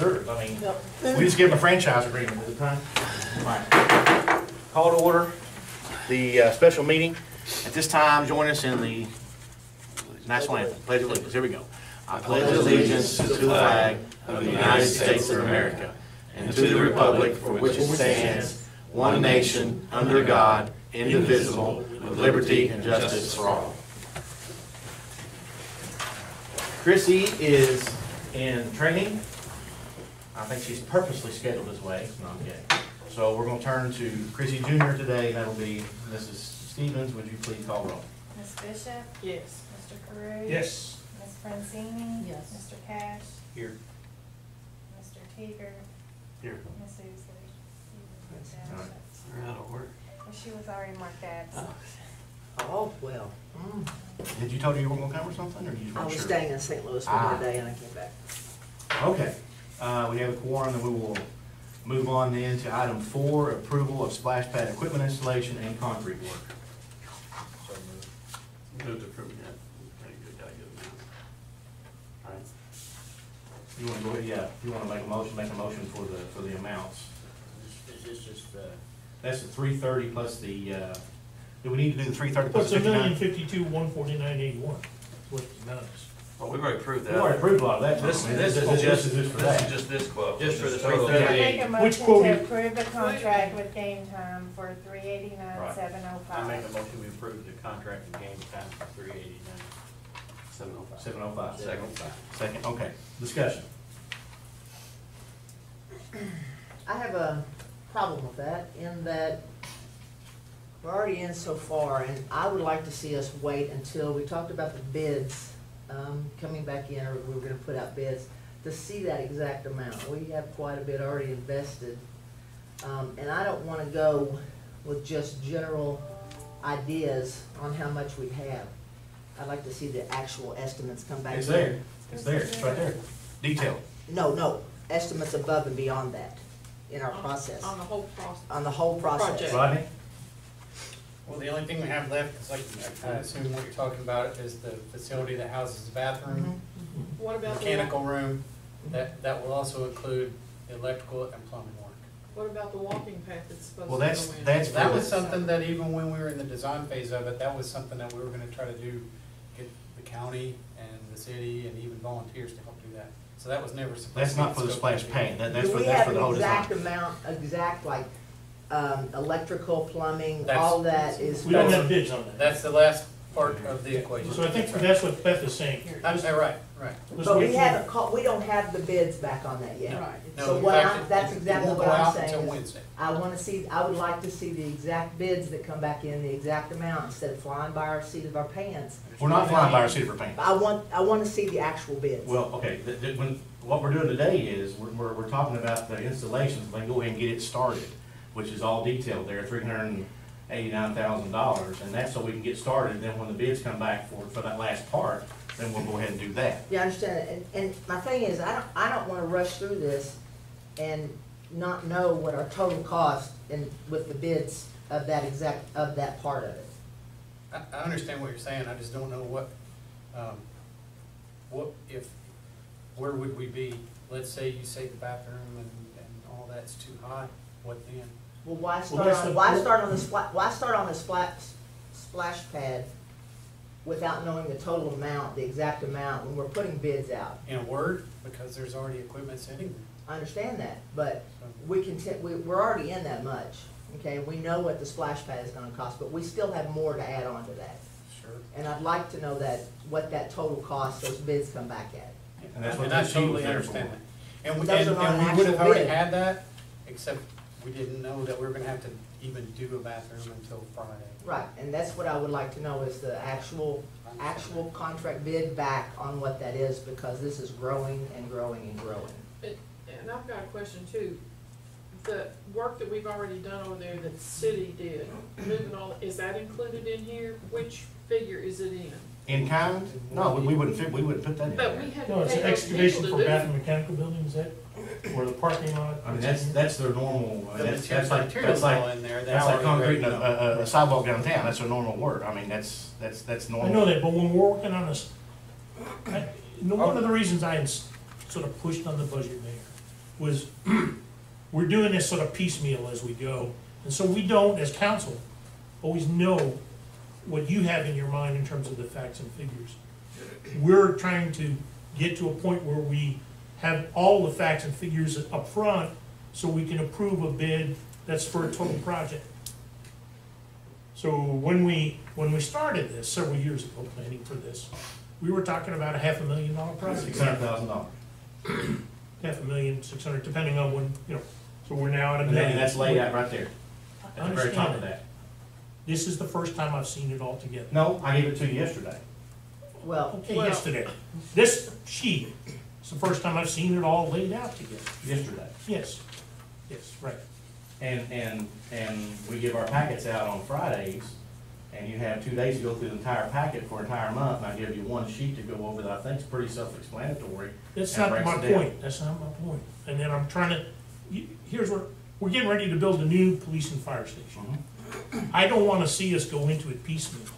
theirs. I mean, we just give them a franchise agreement at the time. All right. Call to order the special meeting. At this time, join us in the national anthem, Pledge of Allegiance. Here we go. I pledge allegiance to the flag of the United States of America and to the republic for which it stands, one nation, under God, indivisible, with liberty and justice for all. Chrissy is in training. I think she's purposely scheduled this way. No, I'm kidding. So we're going to turn to Chrissy Jr. today. That'll be Mrs. Stevens. Would you please call roll? Ms. Bishop? Yes. Mr. Carew? Yes. Ms. Francini? Yes. Mr. Cash? Here. Mr. Teeger? Here. Ms. Ousley? All right. We're out of work. Well, she was already marked absent. Oh, well. Did you tell her you weren't going to come or something, or you just I weren't was sure? staying in St. Louis for the day and I came back. Okay. We have a quorum, and we will move on then to item 4, approval of splash pad equipment installation and concrete work. Move to approve that. Pretty good, gotta get them out. All right. You want to go ahead? Yeah. You want to make a motion for the amounts. Is this just, That's the 330 plus the. Do we need to do the 330 Well, plus it's the 1,052,149.81. What the amount is. Well, we've already approved We that. already approved a lot of that. This Tom. is This is just for This that. is just this quote. Just for the total. 330. I make a Which motion quote to you- approve the contract with Game Time for $389,705. I make a motion we approve the contract with Game Time for $389,705. 705. Second. Second. Okay. Discussion. I have a problem with that in that we're already in so far and I would like to see us wait until we talked about the bids coming back in, or we were gonna put out bids to see that exact amount. We have quite a bit already invested. And I don't wanna go with just general ideas on how much we have. I'd like to see the actual estimates come back in. It's there. It's there. It's right there. Detail. No, estimates above and beyond that in our process, On the whole process. on the whole process. Project. Rodney? Well, the only thing we have left is, like, I assume what you're talking about is the facility that houses the bathroom, What about the, mechanical room, that will also include electrical and plumbing work. what about the walking path that's supposed Well, to go that's- in? that's- That was something that even when we were in the design phase of it, that was something that we were gonna try to do, get the county and the city and even volunteers to help do that. So that was never supposed to be. That's not for the scope splash of paint. That's Do for we that's have for the an whole exact design. amount, like, electrical, plumbing, That's- all that is? We don't have bids on that. That's the last part of the equation. So I think that's what Beth is saying here. Right, right. Let's But wait we for- haven't we don't have the bids back on that yet. Right. No, So in what fact, that's it exactly won't what go I'm out saying until is Wednesday. I would like to see the exact bids that come back in, the exact amount, instead of flying by our seat of our pants. We're not flying by our seat of our pants. I want to see the actual bids. Well, okay, what we're doing today is, we're talking about the installations, we can go ahead and get it started, which is all detailed there, $389,000, and that's so we can get started, then when the bids come back for that last part, then we'll go ahead and do that. Yeah, I understand, and my thing is, I don't wanna rush through this and not know what our total cost with the bids of that part of it. I understand what you're saying, I just don't know where would we be? Let's say you say the bathroom and all that's too high, what then? Well, why that's start on the splash pad without knowing the total amount, the exact amount, when we're putting bids out? In a word, because there's already equipment sitting there. I understand that, but we're already in that much, okay? We know what the splash pad is gonna cost, but we still have more to add on to that. Sure. And I'd like to know what that total cost, those bids come back at. And that's what I the sheet was totally there understand for. that. And we Those are not an would have actual already bid. had that, except we didn't know that we were gonna have to even do a bathroom until Friday. Right, and that's what I would like to know, is the actual contract bid back on what that is, because this is growing and growing and growing. And I've got a question too. The work that we've already done over there that the city did, moving all, is that included in here? Which figure is it in? In kind? No, we wouldn't put that in But we there. had No, to it's pay an those excavation people for to do bathroom it. mechanical buildings, that, or the parking lot? I mean, that's their normal, The that's materials like, all in there, the that's like hourly concrete rate, and a sidewalk downtown, that's their normal work. I mean, that's normal. I know that, but when we're working on this, one of the reasons I sort of pushed on the budget there was we're doing this sort of piecemeal as we go. And so we don't, as council, always know what you have in your mind in terms of the facts and figures. We're trying to get to a point where we have all the facts and figures up front so we can approve a bid that's for a total project. So when we started this several years ago, planning for this, we were talking about a $500,000 project. $600,000. $500,000, $600,000, depending on when, you know, so we're now at a And million. that's laid out right there, I at the very top understand of that. that. This is the first time I've seen it all together. No, I gave it to you yesterday. Well, Okay, Well- yesterday. This sheet is the first time I've seen it all laid out together. Yesterday. Yes, yes, right. And we give our packets out on Fridays, and you have 2 days to go through the entire packet for an entire month, and I give you one sheet to go over that I think is pretty self-explanatory. That's and not breaks my it down. point, that's not my point. And then I'm trying to, here's where, we're getting ready to build a new police and fire station. Mhm. I don't wanna see us go into it piecemeal.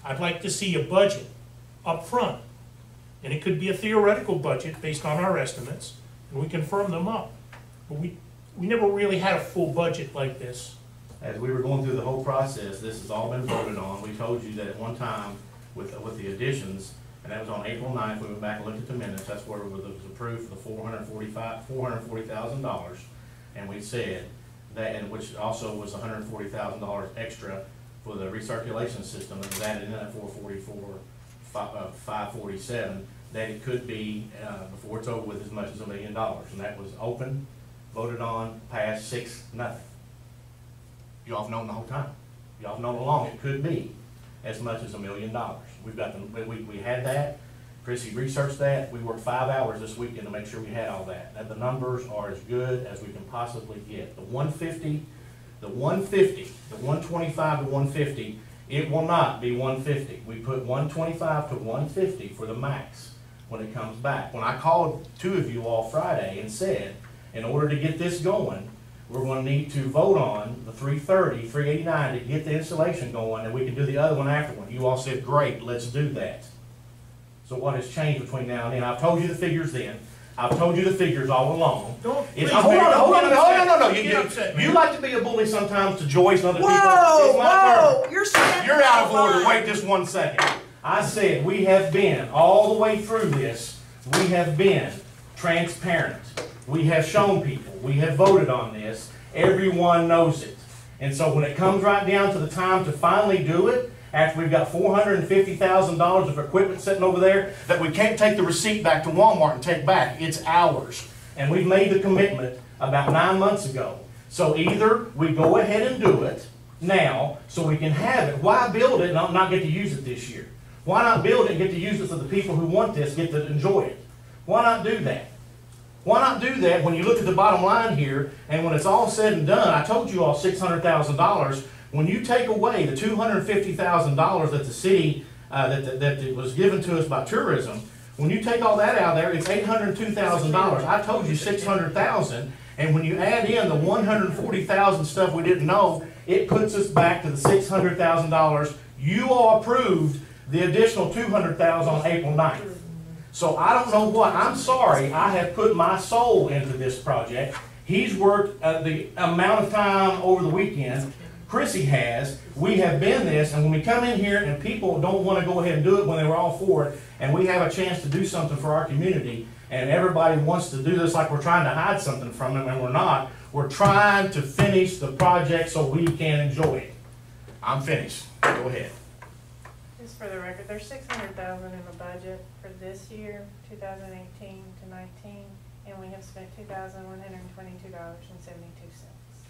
I'd like to see a budget up front, and it could be a theoretical budget based on our estimates, and we can firm them up. But we never really had a full budget like this. As we were going through the whole process, this has all been voted on. We told you that at one time with the additions, and that was on April 9th, we went back and looked at the minutes, that's where it was approved for the $440,000. And we said that, and which also was $140,000 extra for the recirculation system that was added in at 547, that it could be, before it's over with, as much as $1 million. And that was open, voted on, passed 6-0. Y'all have known the whole time. Y'all have known along it could be as much as $1 million. We've got we had that. Chrissy researched that. We worked 5 hours this weekend to make sure we had all that. And the numbers are as good as we can possibly get. The 150, the 125 to 150, it will not be 150. We put 125 to 150 for the max when it comes back. When I called 2 of you all Friday and said, in order to get this going, we're going to need to vote on the 330, 389 to get the installation going, and we can do the other one afterward. You all said, great, let's do that. So what has changed between now and then? I've told you the figures then. I've told you the figures all along. Please, Hold on. No. Get upset, man. You like to be a bully sometimes to Joyce and other people. whoa, It's my turn. whoa, you're standing. You're out of on order. line. Wait just 1 second. I said we have been, all the way through this, we have been transparent. We have shown people. We have voted on this. Everyone knows it. And so when it comes right down to the time to finally do it, after we've got $450,000 of equipment sitting over there that we can't take the receipt back to Walmart and take back, it's ours. And we've made the commitment about 9 months ago. So either we go ahead and do it now so we can have it. Why build it and not get to use it this year? Why not build it and get to use it so the people who want this get to enjoy it? Why not do that? Why not do that when you look at the bottom line here, and when it's all said and done, I told you all $600,000, when you take away the $250,000 that the city, that was given to us by tourism, when you take all that out of there, it's $802,000. I told you $600,000, and when you add in the $140,000 stuff we didn't know, it puts us back to the $600,000. You all approved the additional $200,000 on April 9th. So I don't know what, I'm sorry, I have put my soul into this project. He's worked the amount of time over the weekend, Chrissy has. We have been this, and when we come in here and people don't want to go ahead and do it when they were all for it, and we have a chance to do something for our community, and everybody wants to do this like we're trying to hide something from them, and we're not. We're trying to finish the project so we can enjoy it. I'm finished. Go ahead. Just for the record, there's $600,000 in the budget for this year, 2018 to 19, and we have spent $2,122.72.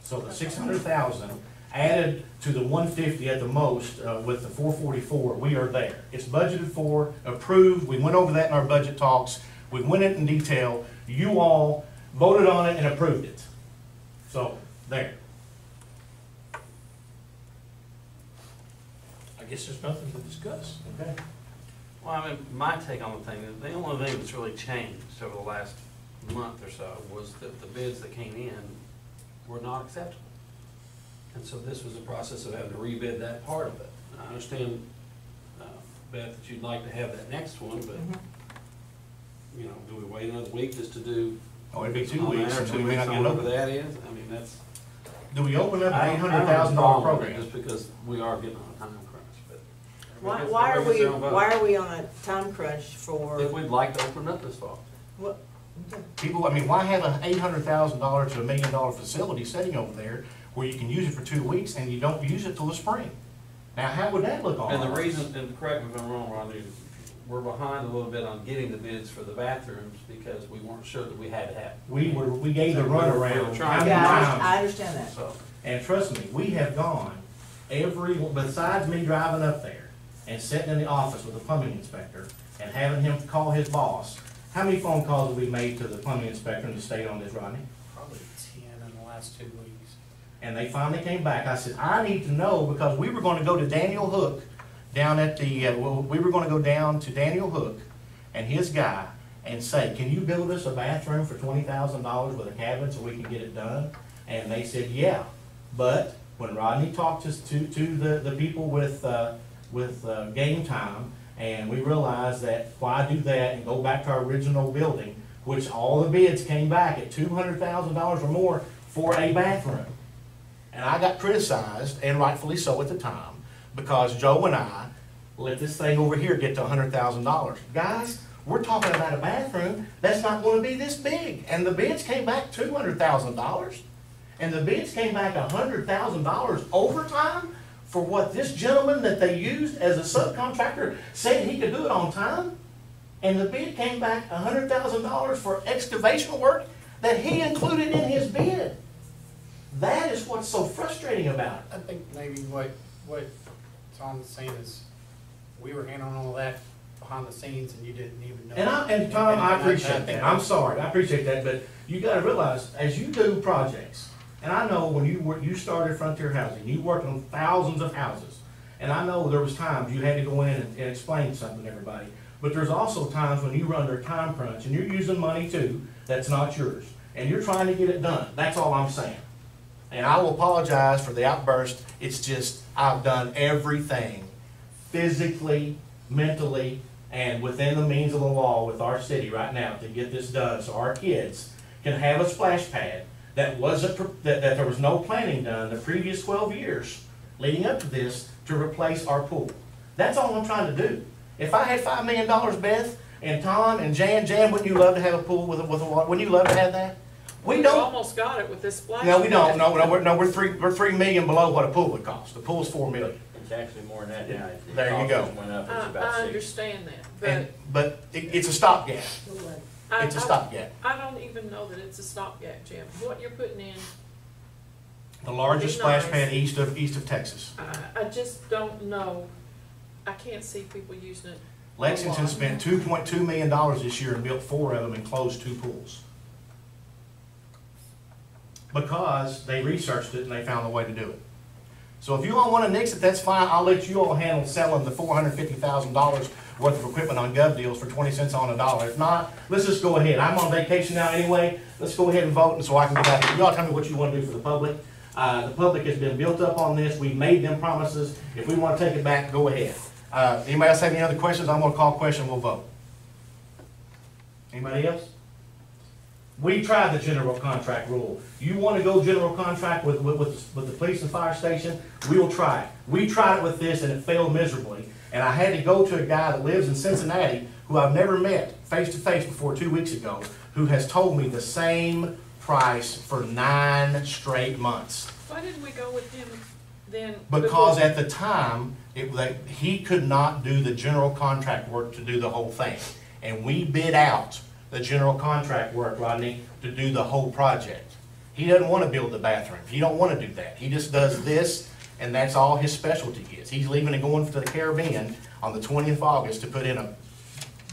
So the $600,000 added to the $150 at the most with the $444, we are there. It's budgeted for, approved. We went over that in our budget talks. We went in detail. You all voted on it and approved it. So there. I guess there's nothing to discuss. Okay. Well, I mean, my take on the thing, the only thing that's really changed over the last month or so was that the bids that came in were not acceptable. And so this was a process of having to rebid that part of it. I understand, Beth, that you'd like to have that next one, but, you know, do we wait another week just to do Oh, it'd be 2 On weeks, there, and 2 we may weeks, not get it whatever open. that is, I mean, that's. Do we open up I an don't- $800,000 I don't have a problem with it program? Just because we are getting on a time crunch, but. Why are everybody gets we, their own vote. why are we on a time crunch for, If we'd like to open it up this fall. what, People, I mean, why have a $800,000 to $1 million facility sitting over there where you can use it for 2 weeks and you don't use it till the spring? Now, how would that look on? And the ours? reason, and correct me if I'm wrong, Rodney, we're behind a little bit on getting the bids for the bathrooms because we weren't sure that we had to have. We gave the We were runaround. trying how many yeah, times? I understand that. So, And trust me, we have gone besides me driving up there and sitting in the office with the plumbing inspector and having him call his boss, how many phone calls have we made to the plumbing inspector in the state on this, Rodney? Probably 10 in the last 2 weeks. And they finally came back. I said, I need to know, because we were gonna go to Daniel Hook down at the, we were gonna go down to Daniel Hook and his guy and say, can you build us a bathroom for $20,000 with a cabin so we can get it done? And they said, yeah. But when Rodney talked to the people with Game Time, and we realized that why do that and go back to our original building, which all the bids came back at $200,000 or more for a bathroom. And I got criticized, and rightfully so at the time, because Joe and I let this thing over here get to $100,000. Guys, we're talking about a bathroom that's not going to be this big. And the bids came back $200,000. And the bids came back $100,000 overtime for what this gentleman that they used as a subcontractor said he could do it on time. And the bid came back $100,000 for excavation work that he included in his bid. That is what's so frustrating about it. I think maybe what Tom's saying is, we were handling all that behind the scenes and you didn't even know. And Tom, I appreciate think that. I'm sorry, I appreciate that, but you gotta realize, as you do projects, and I know when you started Frontier Housing, you worked on thousands of houses, and I know there was times you had to go in and explain something to everybody, but there's also times when you run under a time crunch, and you're using money too, that's not yours, and you're trying to get it done. That's all I'm saying. And I will apologize for the outburst. It's just, I've done everything physically, mentally, and within the means of the law with our city right now to get this done so our kids can have a splash pad that there was no planning done the previous 12 years leading up to this to replace our pool. That's all I'm trying to do. If I had $5 million, Beth, and Tom, and Jan, wouldn't you love to have a pool with a water? Wouldn't you love to have that? We don't. Almost got it with this splash. No, we don't. No, we're $3 million below what a pool would cost. The pool's $4 million. It's actually more than that now. The There you cost go. just went up, it's I about 6. understand that, But it's a stopgap. I, It's a stopgap. I don't even know that it's a stopgap, Jim. What you're putting in, The largest Be splash nice. pad east of Texas. I just don't know. I can't see people using it. Lexington spent $2.2 million this year and built 4 of them and closed 2 pools. Because they researched it and they found a way to do it. So if you all want to nix it, that's fine. I'll let you all handle selling the $450,000 worth of equipment on gov deals for 20 cents on a dollar. If not, let's just go ahead. I'm on vacation now anyway. Let's go ahead and vote, and so I can get back. You all tell me what you want to do for the public. The public has been built up on this. We've made them promises. If we want to take it back, go ahead. Anybody else have any other questions? I'm going to call a question. We'll vote. Anybody else? We tried the general contract rule. You want to go general contract with the police and fire station? We will try it. We tried it with this and it failed miserably. And I had to go to a guy that lives in Cincinnati who I've never met face to face before 2 weeks ago, who has told me the same price for 9 straight months. Why didn't we go with him then? Because at the time, he could not do the general contract work to do the whole thing. And we bid out the general contract work, Rodney, to do the whole project. He doesn't want to build the bathroom. He don't want to do that. He just does this, and that's all his specialty is. He's leaving and going to the Caribbean on the 20th of August to put in a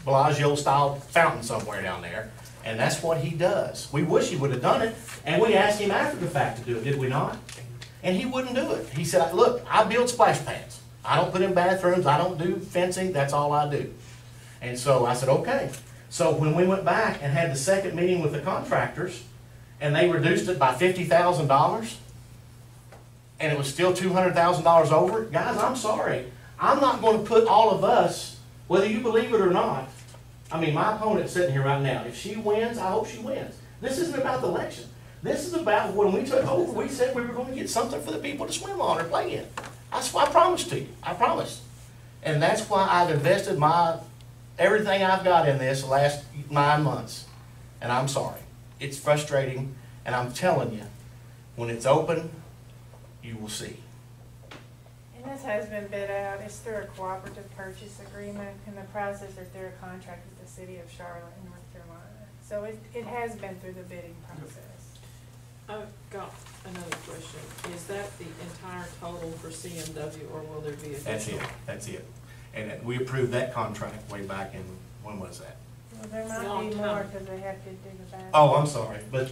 Bellagio-style fountain somewhere down there, and that's what he does. We wish he would have done it, and we asked him after the fact to do it, did we not? And he wouldn't do it. He said, look, I build splash pads. I don't put in bathrooms. I don't do fencing. That's all I do. And so I said, okay. So when we went back and had the second meeting with the contractors, and they reduced it by $50,000, and it was still $200,000 over, guys, I'm sorry. I'm not going to put all of us, whether you believe it or not. I mean, my opponent's sitting here right now. If she wins, I hope she wins. This isn't about the election. This is about when we took over, we said we were gonna get something for the people to swim on or play in. That's what I promised to you, I promised. And that's why I've invested everything I've got in this the last 9 months. And I'm sorry. It's frustrating, and I'm telling you, when it's open, you will see. And this has been bid out, it's through a cooperative purchase agreement, and the prices are through a contract with the city of Charlotte in North Carolina. So it has been through the bidding process. I've got another question. Is that the entire total for CMW, or will there be additional? That's it, that's it. And we approved that contract way back in, when was that? Well, there It's a might long be time. more, because they have to do the bathroom. Oh, I'm sorry, but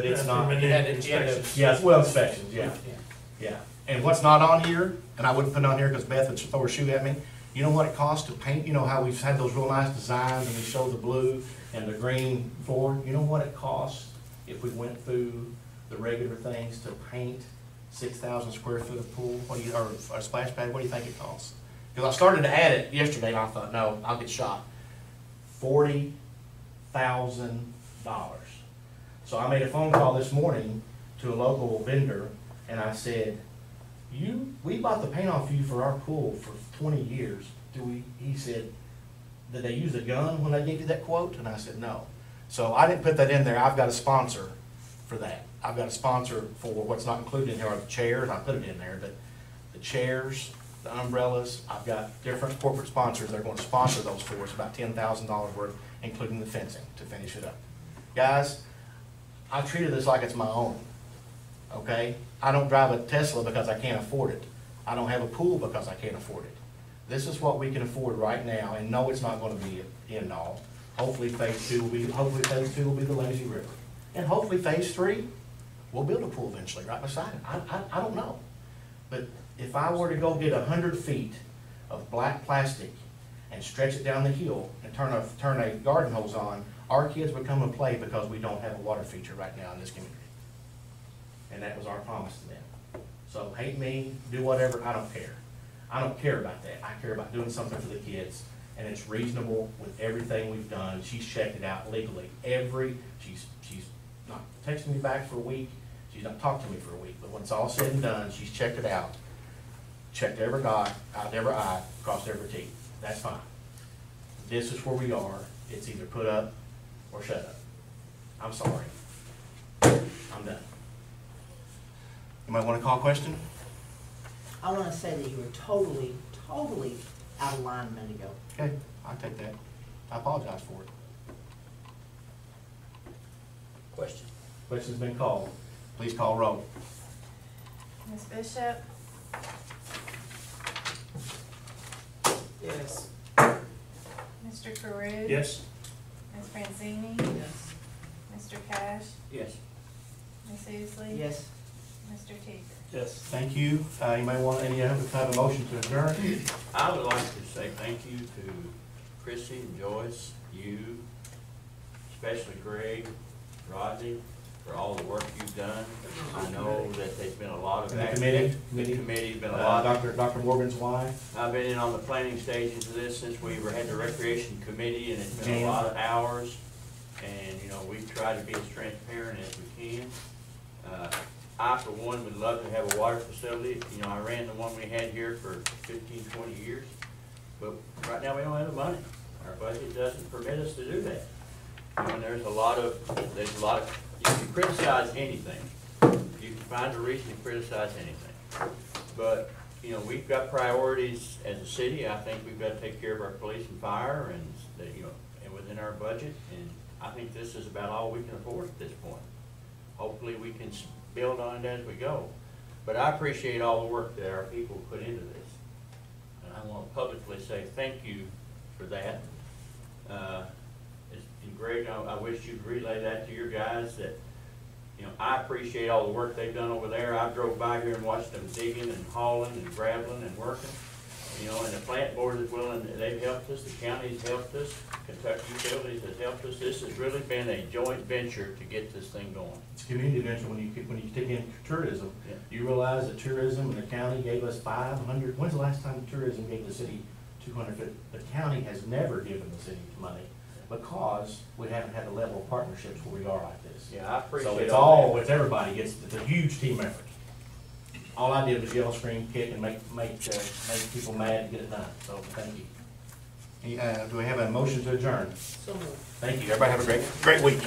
it's not. After You had to- inspections. Yes, well, inspections, yeah, yeah. And what's not on here, and I wouldn't put it on here because Beth would throw her shoe at me, you know what it costs to paint, you know how we've had those real nice designs and we show the blue and the green forward, you know what it costs if we went through the regular things to paint 6,000 square foot of pool, or a splash pad, what do you think it costs? Because I started to add it yesterday and I thought, no, I'll get shot. $40,000. So I made a phone call this morning to a local vendor and I said, we bought the paint off you for our pool for 20 years. He said, did they use a gun when they gave you that quote? And I said, no. So I didn't put that in there. I've got a sponsor for that. I've got a sponsor for what's not included in here are the chairs. I put it in there, but the chairs, the umbrellas, I've got different corporate sponsors. They're going to sponsor those for us, about $10,000 worth, including the fencing to finish it up. Guys, I treated this like it's my own, okay? I don't drive a Tesla because I can't afford it. I don't have a pool because I can't afford it. This is what we can afford right now, and no, it's not going to be the end all. Hopefully phase two will be the lazy river. And hopefully phase 3, we'll build a pool eventually right beside it. I don't know. But if I were to go get 100 feet of black plastic and stretch it down the hill and turn a garden hose on, our kids would come and play because we don't have a water feature right now in this community. And that was our promise to them. So hate me, do whatever, I don't care. I don't care about that. I care about doing something for the kids, and it's reasonable with everything we've done. She's checked it out legally. She's not texted me back for a week. She's not talked to me for a week. But when it's all said and done, she's checked it out. Checked every dot, out every I, crossed every T. That's fine. This is where we are. It's either put up or shut up. I'm sorry. I'm done. You might want to call a question? I want to say that you were totally out of line a minute ago. Okay, I'll take that. I apologize for it. Question. Question's been called. Please call roll. Ms. Bishop? Yes. Mr. Carew? Yes? Ms. Francini? Yes. Mr. Cash? Yes. Ms. Easley? Yes. Mr. Teeger? Yes. Thank you. You may want any other type of motion to adjourn. I would like to say thank you to Chrissy and Joyce, you, especially Greg, Rodney, for all the work you've done. I know that there's been a lot of And the activity. committee? The committee's been a lot. Dr. Morgan's wife. I've been in on the planning stages of this since we had the recreation committee, and it's been a lot of hours. And, you know, we've tried to be as transparent as we can. I, for one, would love to have a water facility. You know, I ran the one we had here for 15, 20 years. But right now, we don't have the money. Our budget doesn't permit us to do that. You know, and there's a lot of, you can criticize anything. You can find a reason to criticize anything. But, you know, we've got priorities as a city. I think we've got to take care of our police and fire and, you know, and within our budget. And I think this is about all we can afford at this point. Hopefully we can build on it as we go. But I appreciate all the work that our people put into this. And I want to publicly say thank you for that. And Greg, I wish you'd relay that to your guys that, you know, I appreciate all the work they've done over there. I drove by here and watched them digging and hauling and graveling and working. You know, and the plant board is willing, they've helped us, the county's helped us, Kentucky Utilities has helped us. This has really been a joint venture to get this thing going. It's a community venture. When you take in tourism, Yeah. you realize that tourism and the county gave us 500. When's the last time tourism gave the city 200? The county has never given the city money because we haven't had the level of partnerships where we are like this. Yeah, I appreciate So it's all all, that. it's everybody, it's a huge team effort. All I did was yell, scream, kick, and make people mad to get it done, so thank you. Do we have a motion to adjourn? So moved. Thank you, everybody have a great week.